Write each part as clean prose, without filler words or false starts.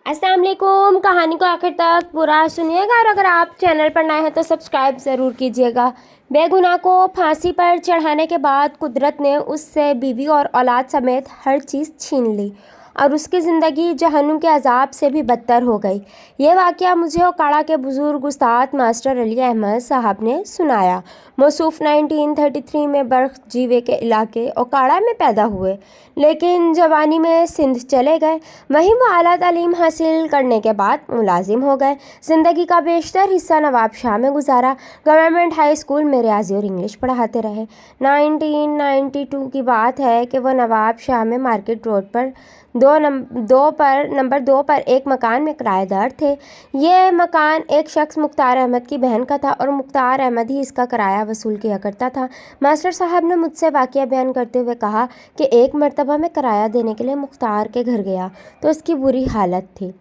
अस्सलाम वालेकुम। कहानी को आखिर तक पूरा सुनिएगा और अगर आप चैनल पर नए हैं तो सब्सक्राइब ज़रूर कीजिएगा। बेगुनाह को फांसी पर चढ़ाने के बाद कुदरत ने उससे बीवी और औलाद समेत हर चीज़ छीन ली और उसकी ज़िंदगी जहन्नुम के अजाब से भी बदतर हो गई। ये वाक़या मुझे ओकाड़ा के बुज़ुर्ग उस्ताद मास्टर अली अहमद साहब ने सुनाया। मौसूफ़ 1933 में बर्ख जीवे के इलाके ओकाड़ा में पैदा हुए, लेकिन जवानी में सिंध चले गए। वहीं वो आला तालीम हासिल करने के बाद मुलाजिम हो गए। ज़िंदगी का बेशतर हिस्सा नवाब शाह में गुजारा। गवर्नमेंट हाई स्कूल में रियाजी और इंग्लिश पढ़ाते रहे। 1992 की बात है कि वह नवाब शाह में मार्केट रोड पर नंबर 2 पर एक मकान में किराएदार थे। ये मकान एक शख्स मुख्तार अहमद की बहन का था और मुख्तार अहमद ही इसका किराया वसूल किया करता था। मास्टर साहब ने मुझसे वाक़या बयान करते हुए कहा कि एक मरतबा मैं किराया देने के लिए मुख्तार के घर गया तो उसकी बुरी हालत थी।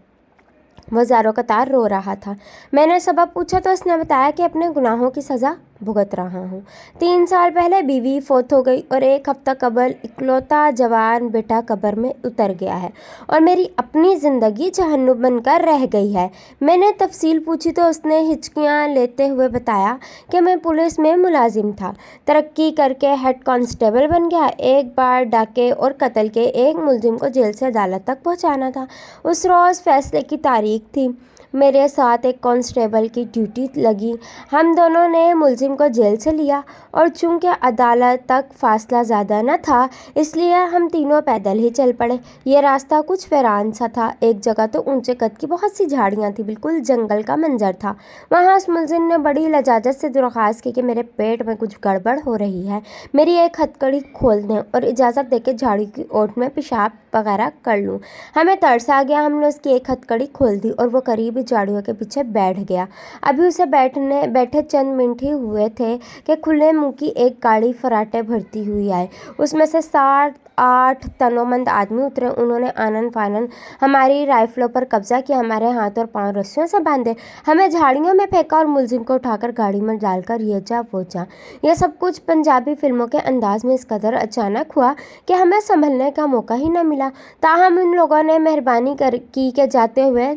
वो ज़ारो कतार रो रहा था। मैंने सबब पूछा तो उसने बताया कि अपने गुनाहों की सज़ा भुगत रहा हूँ। 3 साल पहले बीवी फौत हो गई और एक हफ्ता कबल इकलौता जवान बेटा कब्र में उतर गया है और मेरी अपनी ज़िंदगी जहन्नुम बनकर रह गई है। मैंने तफसील पूछी तो उसने हिचकियाँ लेते हुए बताया कि मैं पुलिस में मुलाजिम था, तरक्की करके हेड कांस्टेबल बन गया। एक बार डाके और कत्ल के एक मुलजिम को जेल से अदालत तक पहुँचाना था। उस रोज़ फैसले की तारीख थी। मेरे साथ एक कांस्टेबल की ड्यूटी लगी। हम दोनों ने मुलजिम को जेल से लिया और चूंकि अदालत तक फासला ज़्यादा न था इसलिए हम तीनों पैदल ही चल पड़े। ये रास्ता कुछ वीरान सा था। एक जगह तो ऊंचे कद की बहुत सी झाड़ियाँ थी, बिल्कुल जंगल का मंजर था। वहाँ उस मुलजिम ने बड़ी लजाजत से दरख्वास्त की कि मेरे पेट में कुछ गड़बड़ हो रही है, मेरी एक हथकड़ी खोल दें और इजाज़त देकर झाड़ी की ओट में पेशाब वगैरह कर लूँ। हमें तरस आ गया। हमने उसकी एक हथकड़ी खोल दी और वो करीब झाड़ियों के पीछे बैठ गया। अभी उसे बैठे चंद मिनट ही हुए थे कि खुले मुंह की एक गाड़ी फराटे भरती हुई आई। उसमें से 7-8 तनोमंद आदमी उतरे। उन्होंने आनन फानन हमारी राइफलों पर कब्जा किया, हमारे हाथ और पांव रस्सियों से बांधे, हमें झाड़ियों में फेंका और मुलजिम को उठाकर गाड़ी में डालकर ये जा वो जा। यह सब कुछ पंजाबी फिल्मों के अंदाज में इस कदर अचानक हुआ कि हमें संभलने का मौका ही न मिला। ताहम उन लोगों ने मेहरबानी की के जाते हुए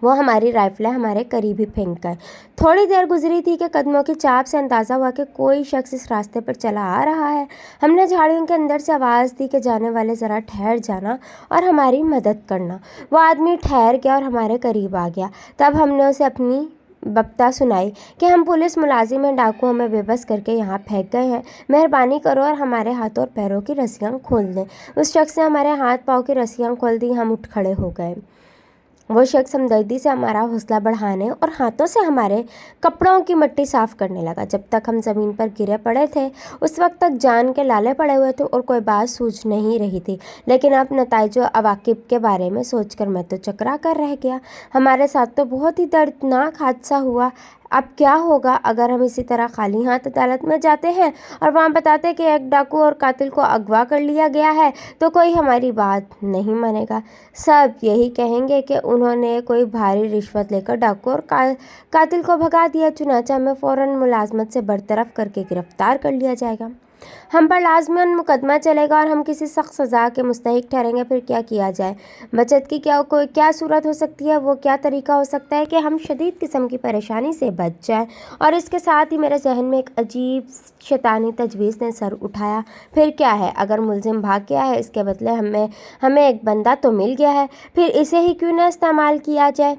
वो हमारी राइफलें हमारे करीब ही फेंक गए। थोड़ी देर गुजरी थी कि कदमों की चाप से अंदाज़ा हुआ कि कोई शख्स इस रास्ते पर चला आ रहा है। हमने झाड़ियों के अंदर से आवाज़ दी कि जाने वाले ज़रा ठहर जाना और हमारी मदद करना। वो आदमी ठहर गया और हमारे करीब आ गया। तब हमने उसे अपनी बप्ता सुनाई कि हम पुलिस मुलाजिम हैं, डाकू हमें बेबस करके यहाँ फेंक गए हैं, मेहरबानी करो और हमारे हाथों और पैरों की रस्सियाँ खोल दें। उस शख्स ने हमारे हाथ पाँव की रस्सियाँ खोल दी। हम उठ खड़े हो गए। वो शख्स हमदर्दी से हमारा हौसला बढ़ाने और हाथों से हमारे कपड़ों की मिट्टी साफ़ करने लगा। जब तक हम ज़मीन पर गिरे पड़े थे उस वक्त तक जान के लाले पड़े हुए थे और कोई बात सूझ नहीं रही थी, लेकिन अब नताइज व अवाकिब के बारे में सोचकर मैं तो चकरा कर रह गया। हमारे साथ तो बहुत ही दर्दनाक हादसा हुआ। अब क्या होगा अगर हम इसी तरह खाली हाथ अदालत में जाते हैं और वहाँ बताते कि एक डाकू और कातिल को अगवा कर लिया गया है, तो कोई हमारी बात नहीं मानेगा। सब यही कहेंगे कि उन्होंने कोई भारी रिश्वत लेकर डाकू और कातिल को भगा दिया। चुनांचे हमें फ़ौरन मुलाजमत से बरतरफ करके गिरफ्तार कर लिया जाएगा। हम पर लाजमन मुकदमा चलेगा और हम किसी सख्त सज़ा के मुस्तहिक ठहरेंगे। फिर क्या किया जाए? बचत की क्या सूरत हो सकती है? वो क्या तरीका हो सकता है कि हम शदीद किस्म की परेशानी से बच जाएं? और इसके साथ ही मेरे जहन में एक अजीब शैतानी तजवीज़ ने सर उठाया। फिर क्या है अगर मुलजिम भाग गया है, इसके बदले हमें एक बंदा तो मिल गया है, फिर इसे ही क्यों न इस्तेमाल किया जाए?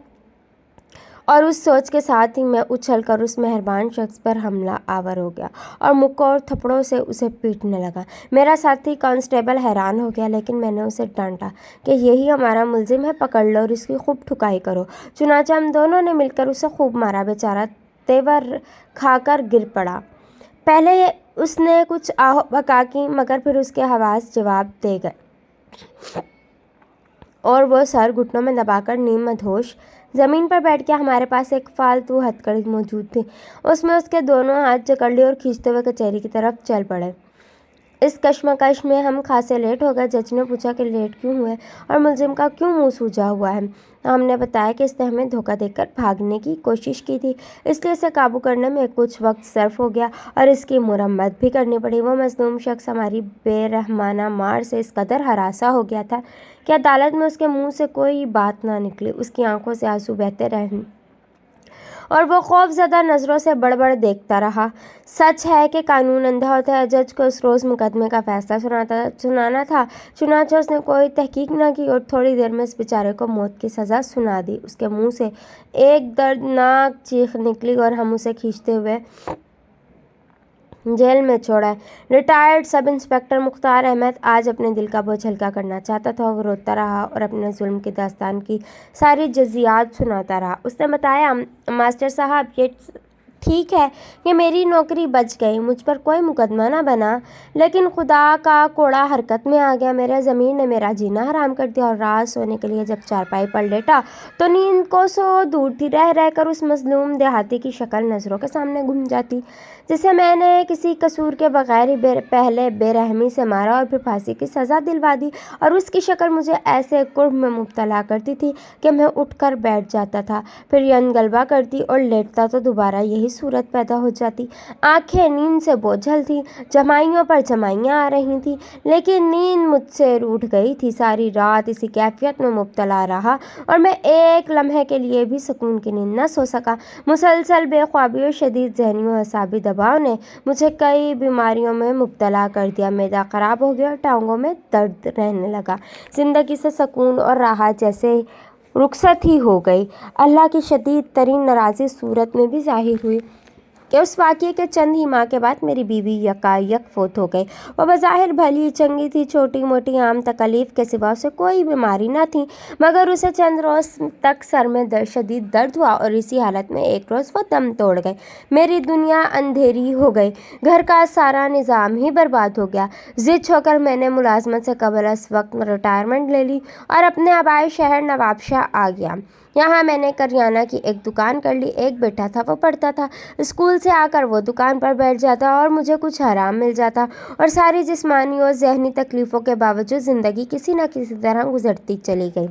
और उस सोच के साथ ही मैं उछलकर उस मेहरबान शख्स पर हमला आवर हो गया और मुक्कों और थप्पड़ों से उसे पीटने लगा। मेरा साथी कांस्टेबल हैरान हो गया, लेकिन मैंने उसे डांटा कि यही हमारा मुलजिम है, पकड़ लो और इसकी खूब ठुकाई करो। चुनांचे हम दोनों ने मिलकर उसे खूब मारा। बेचारा तेवर खाकर गिर पड़ा। पहले उसने कुछ आहो बका की, मगर फिर उसके हवास जवाब दे गए और वो सर घुटनों में दबाकर नीम मदहोश ज़मीन पर बैठ गया। हमारे पास एक फालतू हथकड़ी मौजूद थी, उसमें उसके दोनों हाथ जकड़ लिए और खींचते हुए कचहरी की तरफ चल पड़े। इस कश्मकश में हम खासे लेट हो गए। जज ने पूछा कि लेट क्यों हुए और मुलजिम का क्यों मुंह सूजा हुआ है। हमने बताया कि इसने हमें धोखा देकर भागने की कोशिश की थी, इसलिए इसे काबू करने में कुछ वक्त सर्फ हो गया और इसकी मुरम्मत भी करनी पड़ी। वो मजलूम शख्स हमारी बेरहमाना मार से इस कदर हरासा हो गया था कि अदालत में उसके मुंह से कोई बात ना निकली। उसकी आंखों से आंसू बहते रहे और वो खौफज़दा नज़रों से बड़बड़ देखता रहा। सच है कि कानून अंधा होता है। जज को उस रोज़ मुकदमे का फैसला सुनाना था, चुनांचे उसने कोई तहकीक न की और थोड़ी देर में इस बेचारे को मौत की सज़ा सुना दी। उसके मुंह से एक दर्दनाक चीख निकली और हम उसे खींचते हुए जेल में छोड़ा। Retired sub inspector Mukhtar Ahmad आज अपने दिल का बोझ हल्का करना चाहता था। वो रोता रहा और अपने जुल्म की दास्तान की सारी जज़ियात सुनाता रहा। उसने बताया, मास्टर साहब, ये ठीक है कि मेरी नौकरी बच गई, मुझ पर कोई मुकदमा ना बना, लेकिन खुदा का कोड़ा हरकत में आ गया। मेरे ज़मीर ने मेरा जीना हराम कर दिया और रात सोने के लिए जब चारपाई पर लेटा तो नींद को सो दूर थी। रह रह कर उस मजलूम देहाती की शक्ल नज़रों के सामने घूम जाती, जिसे मैंने किसी कसूर के बगैर ही पहले बेरहमी से मारा और फिर फांसी की सज़ा दिलवा दी। और उसकी शक्ल मुझे ऐसे कुर्ब में मुब्तला करती थी कि मैं उठकर बैठ जाता था, फिर यंगलबा करती और लेटता तो दोबारा यही सूरत पैदा हो जाती। आंखें नींद से बोझल थी, जमाइयों पर जमाइयाँ आ रही थीं, लेकिन नींद मुझसे रूठ गई थी। सारी रात इसी कैफियत में मुब्तला रहा और मैं एक लम्हे के लिए भी सुकून की नींद न सो सका। मुसलसल बेख्वाबी और शदीद ज़हनी और असाबी दबाव ने मुझे कई बीमारियों में मुब्तला कर दिया। मैदा ख़राब हो गया और टांगों में दर्द रहने लगा। ज़िंदगी से सुकून और राहत जैसे रुखसत ही हो गई। अल्लाह की शदीद तरीन नाराज़ी सूरत में भी ज़ाहिर हुई कि उस वाक़ये के चंद ही माह के बाद मेरी बीवी यकायक फोत हो गई। वो बज़ाहिर भली चंगी थी, छोटी मोटी आम तकलीफ़ के सिवा उसे कोई बीमारी न थी, मगर उसे चंद रोज़ तक सर में शदीद दर्द हुआ और इसी हालत में एक रोज़ वो दम तोड़ गई। मेरी दुनिया अंधेरी हो गई, घर का सारा निज़ाम ही बर्बाद हो गया। ज़िद होकर मैंने मुलाजमत से कबल इस वक्त रिटायरमेंट ले ली और अपने आबाई शहर नवाबशाह आ गया। यहाँ मैंने करियाना की एक दुकान कर ली। एक बेटा था, वो पढ़ता था, स्कूल से आकर वो दुकान पर बैठ जाता और मुझे कुछ आराम मिल जाता और सारी जिस्मानी और ज़हनी तकलीफ़ों के बावजूद ज़िंदगी किसी न किसी तरह गुजरती चली गई।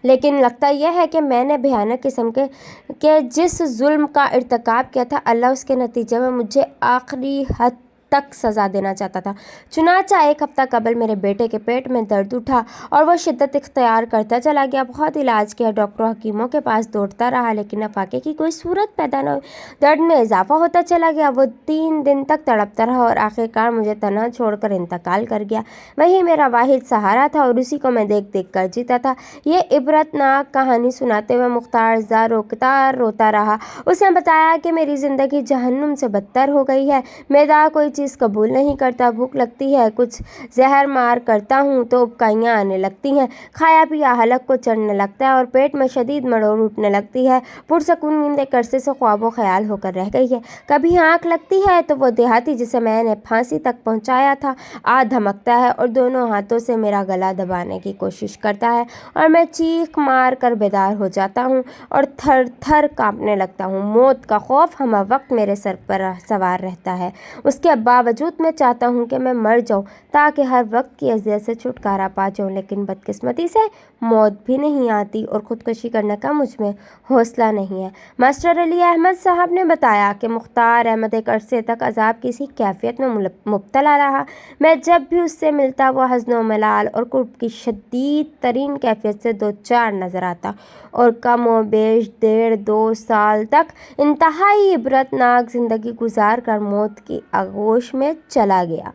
लेकिन लगता यह है कि मैंने भयानक किस्म के जिस जुल्म का इर्तिकाब किया था, अल्लाह उसके नतीजे में मुझे आखिरी हद तक सज़ा देना चाहता था। चुनाचा एक हफ़्ता कबल मेरे बेटे के पेट में दर्द उठा और वह शिद्दत इख्तियार करता चला गया। बहुत इलाज किया, डॉक्टरों हकीमों के पास दौड़ता रहा, लेकिन अफाके की कोई सूरत पैदा न हुई। दर्द में इजाफा होता चला गया। वो 3 दिन तक तड़पता रहा और आखिरकार मुझे तन्हा छोड़कर इंतकाल कर गया। वही मेरा वाहिद सहारा था और उसी को मैं देख देख कर जीता था। ये इबरतनाक कहानी सुनाते हुए मुख्तार रोता रहा। उसने बताया कि मेरी ज़िंदगी जहन्नुम से बदतर हो गई है। मैदा कोई चीज़ कबूल नहीं करता, भूख लगती है, कुछ जहर मार करता हूँ तो उबकाइयाँ आने लगती हैं, खाया पिया हलक को चढ़ने लगता है और पेट में शदीद मरोड़ उठने लगती है। पुरसकून नींद एक अरसे से ख्वाबो ख्याल होकर रह गई है। कभी आँख लगती है तो वो देहाती जिसे मैंने फांसी तक पहुँचाया था आ धमकता है और दोनों हाथों से मेरा गला दबाने की कोशिश करता है और मैं चीख मार कर बेदार हो जाता हूँ और थर थर काँपने लगता हूँ। मौत का खौफ हमा वक्त मेरे सर पर सवार रहता है। उसके बावजूद मैं चाहता हूँ कि मैं मर जाऊँ ताकि हर वक्त की अज़ियत से छुटकारा पा जाऊँ, लेकिन बदकिस्मती से मौत भी नहीं आती और ख़ुदकुशी करने का मुझ में हौसला नहीं है। मास्टर अली अहमद साहब ने बताया कि मुख्तार अहमद एक अरसे तक अजाब की सी कैफियत में मुब्तला रहा। मैं जब भी उससे मिलता वो हज़्न मलाल और कुर्ब की शदीद तरीन कैफियत से दो चार नज़र आता और कम व बेश 1.5-2 साल तक इंतहाई इबरतनाक ज़िंदगी गुजार कर मौत की आगोश में चला गया।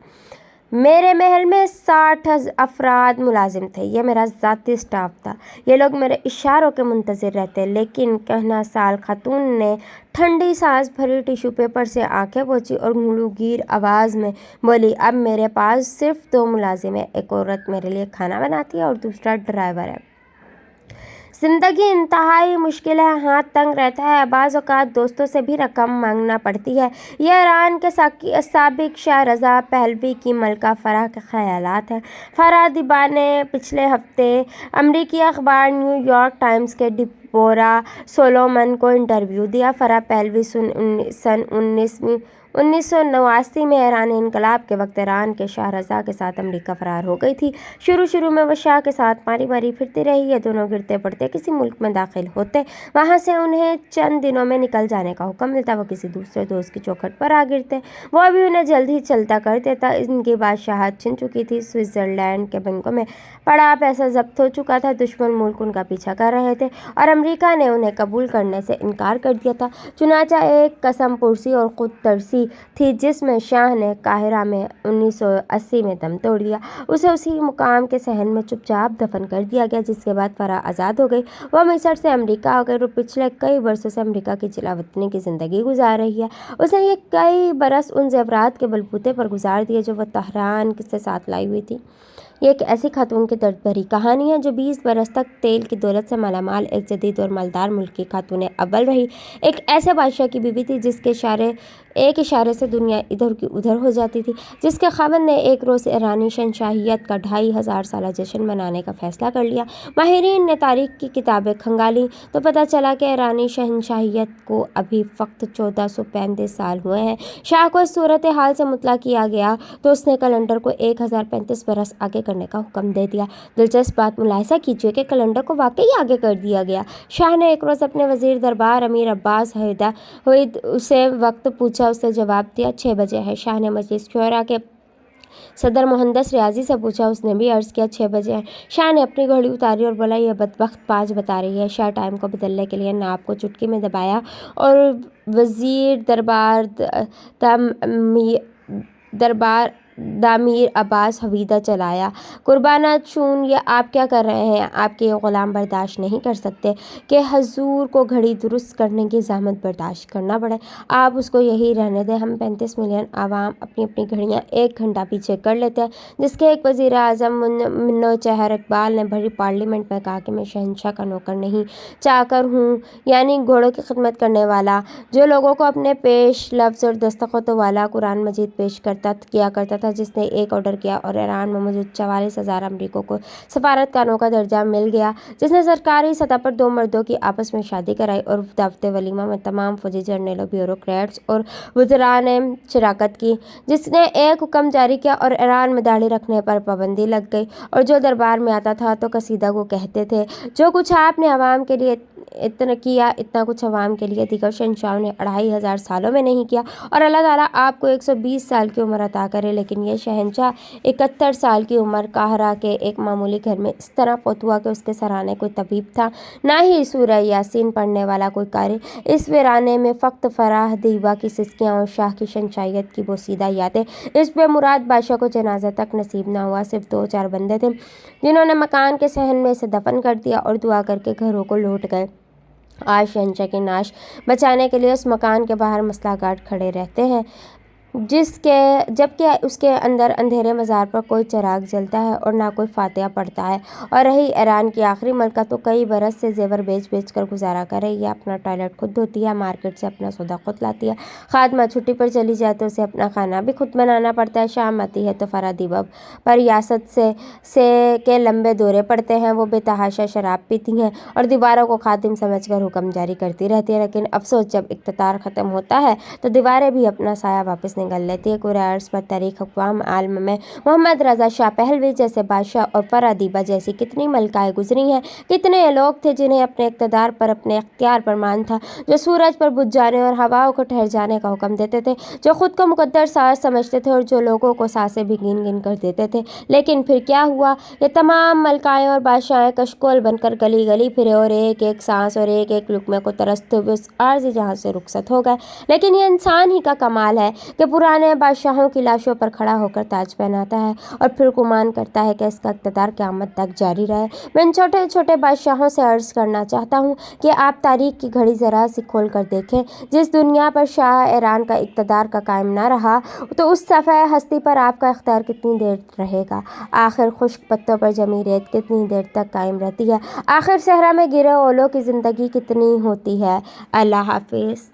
मेरे महल में 60 अफराद मुलाजिम थे। ये मेरा ज़ाती स्टाफ था। ये लोग मेरे इशारों के मुंतज़िर रहते, लेकिन कहना साल खातून ने ठंडी सांस भरी टिश्यू पेपर से आंखें पोंछी और गुलूगीर आवाज़ में बोली, अब मेरे पास सिर्फ 2 मुलाजिम हैं। एक औरत मेरे लिए खाना बनाती है और दूसरा ड्राइवर है। ज़िंदगी इंतहाई मुश्किल है, हाथ तंग रहता है, बाज़ औक़ात दोस्तों से भी रकम मांगना पड़ती है। यह ईरान के साबिक शाह रज़ा पहलवी की मलका फ़राह के ख़यालात हैं। फ़राह दिबा ने पिछले हफ्ते अमरीकी अखबार न्यूयॉर्क टाइम्स के डिबोरा सोलोमन को इंटरव्यू दिया। फ़राह पहलवी सन 1989 में ईरानी انقلاب کے وقت ایران کے شاہ رضا کے ساتھ امریکہ فرار ہو گئی تھی۔ شروع میں وہ شاہ کے ساتھ ماری پھرتی رہی۔ یہ دونوں گرتے پڑتے کسی ملک میں داخل ہوتے، وہاں سے انہیں چند دنوں میں نکل جانے کا حکم ملتا، وہ کسی دوسرے دوست کی چوکھٹ پر آ گرتے، وہ بھی انہیں جلد ہی چلتا کر دیتا۔ ان کی بادشاہت چھن چکی تھی، سوئٹزرلینڈ کے بینکوں میں پڑا پیسہ ضبط ہو چکا تھا، دشمن ملک ان کا پیچھا کر رہے تھے اور امریکہ نے انہیں قبول کرنے سے انکار کر دیا تھا۔ چنانچہ ایک قسم پرسی اور خود ترسی تھی جس میں شاہ نے قاہرہ میں 1980 میں دم توڑ دیا۔ اسے اسی مقام کے صحن میں چپ چاپ دفن کر دیا گیا، جس کے بعد فرح آزاد ہو گئی۔ وہ مصر سے امریکہ آ گئی اور پچھلے کئی برسوں سے امریکہ کی جلا وطنی کی زندگی گزار رہی ہے۔ اس نے یہ کئی برس ان زیورات کے بلبوتے پر گزار دیے جو وہ تہران سے ساتھ لائی ہوئی تھی۔ یہ ایک ایسی خاتون کی درد بھری کہانی ہے جو 20 برس تک تیل کی دولت سے مالا مال ایک جدید اور مالدار ملک کی خاتون اول رہی، ایک ایسے بادشاہ کی بیوی تھی جس کے ایک اشارے سے دنیا ادھر کی ادھر ہو جاتی تھی، جس کے خاوند نے ایک روز ایرانی شہنشاہیت کا 2500 سالہ جشن منانے کا فیصلہ کر لیا۔ ماہرین نے تاریخ کی کتابیں کھنگالیں تو پتہ چلا کہ ایرانی شہنشاہیت کو ابھی فقط 1435 سال ہوئے ہیں۔ شاہ کو اس صورتحال سے مطلع کیا گیا تو اس نے کیلنڈر کو 1035 برس آگے کرنے کا حکم دے دیا۔ دلچسپ بات ملاحظہ کیجیے کہ کیلنڈر کو واقعی آگے کر دیا گیا۔ شاہ نے ایک روز اپنے وزیر دربار امیر عباس ہوئد سے وقت پوچھا، اس نے جواب دیا 6 بجے ہے۔ شاہ نے مجلس شورا کے صدر مہندس ریاضی سے پوچھا، اس نے بھی عرض کیا 6 بجے ہے۔ شاہ نے اپنی گھڑی اتاری اور بولا یہ بدبخت 5 بتا رہی ہے۔ شاہ ٹائم کو بدلنے کے لیے ناپ کو چٹکی میں دبایا اور وزیر دربار دامیر عباس ہویدہ چلایا۔ قربانہ چون یہ آپ کیا کر رہے ہیں؟ آپ کے یہ غلام برداشت نہیں کر سکتے کہ حضور کو گھڑی درست کرنے کی زحمت برداشت کرنا پڑے۔ آپ اس کو یہی رہنے دیں۔ ہم 35 ملین عوام اپنی گھڑیاں 1 گھنٹہ پیچھے کر لیتے ہیں۔ جس کے ایک وزیر اعظم منوچہر اقبال نے بھری پارلیمنٹ میں کہا کہ میں شہنشاہ کا نوکر نہیں چاکر ہوں، یعنی گھوڑوں کی خدمت کرنے والا، جو لوگوں کو اپنے پیش لفظ اور دستخطوں والا قرآن مجید پیش کیا کرتا تھا، جس نے ایک آرڈر کیا اور ایران میں موجود 44,000 امریکیوں کو سفارت خانوں کا درجہ مل گیا، جس نے سرکاری سطح پر 2 مردوں کی آپس میں شادی کرائی اور دعوت ولیمہ میں تمام فوجی جنرلوں، بیوروکریٹس اور وزراء نے شرکت کی، جس نے ایک حکم جاری کیا اور ایران میں داڑھی رکھنے پر پابندی لگ گئی، اور جو دربار میں آتا تھا تو قصیدہ گو کہتے تھے جو کچھ آپ نے عوام کے لیے اتنا کچھ عوام کے لیے دیگر شہنشاہوں نے 2500 سالوں میں نہیں کیا، اور اللہ تعالیٰ آپ کو 120 سال کی عمر عطا کرے۔ لیکن یہ شہنشاہ 71 سال کی عمر قاہرہ کے ایک معمولی گھر میں اس طرح فوت ہوا کہ اس کے سرانے کوئی طبیب تھا، نہ ہی سورہ یاسین پڑھنے والا کوئی قاری۔ اس ویرانے میں فقط فرح دیبا کی سسکیاں اور شاہ کی شہنشاہیت کی بوسیدہ یادیں۔ اس بے مراد بادشاہ کو جنازہ تک نصیب نہ ہوا، صرف 2-4 بندے تھے جنہوں نے مکان کے صحن میں اسے دفن کر دیا اور دعا کر کے گھروں کو لوٹ گئے۔ آج شہنشاہ کی نعش بچانے کے لیے اس مکان کے باہر مسلح گارڈ کھڑے رہتے ہیں، جبکہ اس کے اندر اندھیرے مزار پر کوئی چراغ جلتا ہے اور نہ کوئی فاتحہ پڑھتا ہے۔ اور رہی ایران کی آخری ملکہ تو کئی برس سے زیور بیچ کر گزارا کر رہی ہے، اپنا ٹوائلٹ خود دھوتی ہے، مارکیٹ سے اپنا سودا خود لاتی ہے، خادمہ چھٹی پر چلی جائے تو اسے اپنا کھانا بھی خود بنانا پڑتا ہے۔ شام آتی ہے تو فرح دیبا پر ریاست سے کے لمبے دورے پڑتے ہیں، وہ بے تحاشا شراب پیتی ہیں اور دیواروں کو خادم سمجھ کر حکم جاری کرتی رہتی ہے، لیکن افسوس جب اقتدار ختم ہوتا ہے تو دیواریں بھی اپنا سایہ واپس نگل لیتی ہے۔ پورے عرص پر تاریخ اقوام عالم میں محمد رضا شاہ پہلوی جیسے بادشاہ اور فرح دیبا جیسی کتنی ملکائیں گزری ہیں، کتنے لوگ تھے جنہیں اپنے اقتدار پر، اپنے اختیار پر مان تھا، جو سورج پر بجھ جانے اور ہواؤں کو ٹھہر جانے کا حکم دیتے تھے، جو خود کو مقدر ساز سمجھتے تھے اور جو لوگوں کو سانسیں بھی گن کر دیتے تھے۔ لیکن پھر کیا ہوا؟ یہ تمام ملکائیں اور بادشاہیں کشکول بن کر گلی گلی پھرے اور ایک ایک سانس اور ایک ایک لقمے کو ترستے ہوئے اس عارضی جہاں سے رخصت ہو گئے۔ لیکن یہ انسان ہی کا کمال ہے کہ پرانے بادشاہوں کی لاشوں پر کھڑا ہو کر تاج پہناتا ہے اور پھر گمان کرتا ہے کہ اس کا اقتدار قیامت تک جاری رہے۔ میں ان چھوٹے چھوٹے بادشاہوں سے عرض کرنا چاہتا ہوں کہ آپ تاریخ کی گھڑی ذرا سی کھول کر دیکھیں، جس دنیا پر شاہ ایران کا اقتدار کا قائم نہ رہا تو اس صفحہ ہستی پر آپ کا اختیار کتنی دیر رہے گا؟ آخر خشک پتوں پر جمی ریت کتنی دیر تک قائم رہتی ہے؟ آخر صحرا میں گرے اولوں کی زندگی کتنی ہوتی ہے؟ اللہ حافظ۔